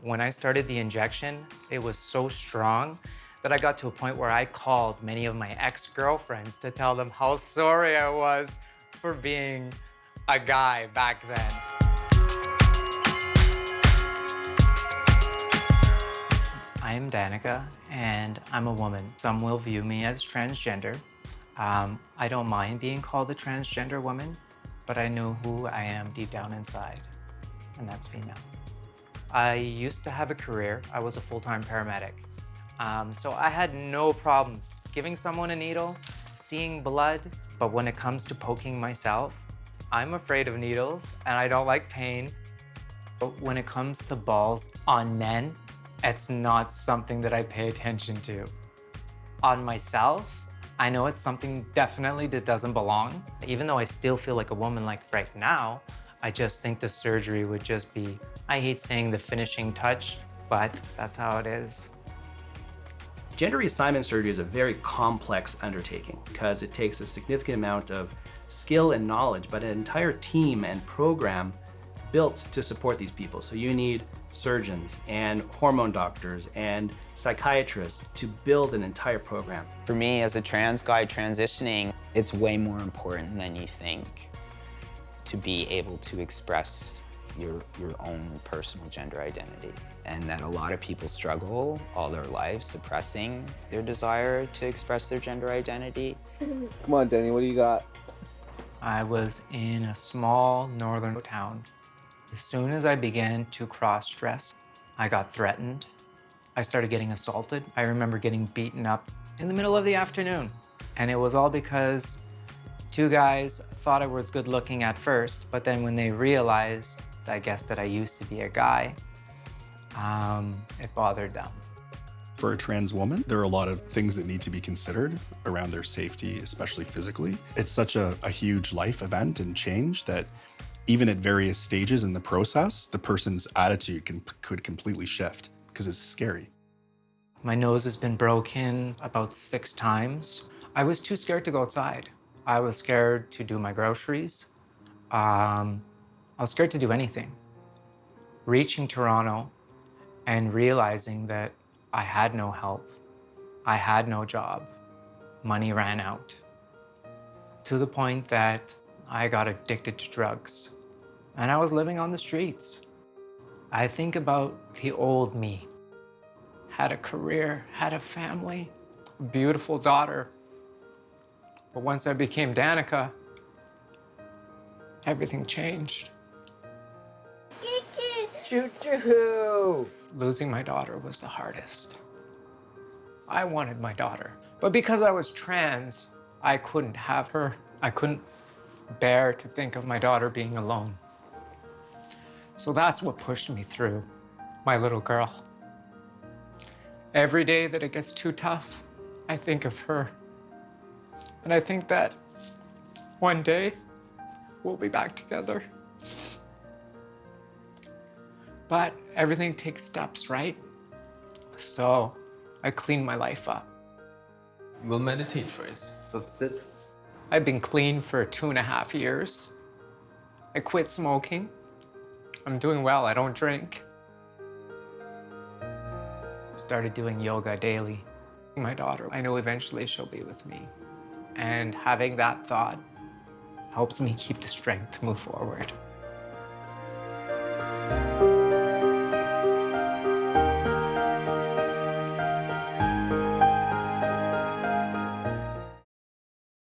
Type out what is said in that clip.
When I started the injection, it was so strong that I got to a point where I called many of my ex-girlfriends to tell them how sorry I was for being a guy back then. I'm Danica, and I'm a woman. Some will view me as transgender. I don't mind being called a transgender woman, but I know who I am deep down inside, and that's female. I used to have a career. I was a full-time paramedic. So I had no problems giving someone a needle, seeing blood, but when it comes to poking myself, I'm afraid of needles and I don't like pain. But when it comes to balls on men, it's not something that I pay attention to. On myself, I know it's something definitely that doesn't belong. Even though I still feel like a woman like right now, I just think the surgery would just be, I hate saying the finishing touch, but that's how it is. Gender reassignment surgery is a very complex undertaking because it takes a significant amount of skill and knowledge, but an entire team and program built to support these people. So you need surgeons and hormone doctors and psychiatrists to build an entire program. For me, as a trans guy transitioning, it's way more important than you think to be able to express your own personal gender identity. And that a lot of people struggle all their lives suppressing their desire to express their gender identity. Come on, Danny, what do you got? I was in a small northern town. As soon as I began to cross-dress, I got threatened. I started getting assaulted. I remember getting beaten up in the middle of the afternoon. And it was all because two guys thought I was good looking at first, but then when they realized, I guess, that I used to be a guy, it bothered them. For a trans woman, there are a lot of things that need to be considered around their safety, especially physically. It's such a huge life event and change that even at various stages in the process, the person's attitude could completely shift because it's scary. My nose has been broken about 6 times. I was too scared to go outside. I was scared to do my groceries. I was scared to do anything. Reaching Toronto and realizing that I had no help, I had no job, money ran out, to the point that I got addicted to drugs. And I was living on the streets. I think about the old me. Had a career, had a family, a beautiful daughter. But once I became Danica, everything changed. Choo-choo! Losing my daughter was the hardest. I wanted my daughter, but because I was trans, I couldn't have her. I couldn't bear to think of my daughter being alone. So that's what pushed me through, my little girl. Every day that it gets too tough, I think of her. And I think that one day we'll be back together. But everything takes steps, right? So I cleaned my life up. We'll meditate first, so sit. I've been clean for 2.5 years. I quit smoking. I'm doing well, I don't drink. Started doing yoga daily. My daughter, I know eventually she'll be with me. And having that thought helps me keep the strength to move forward.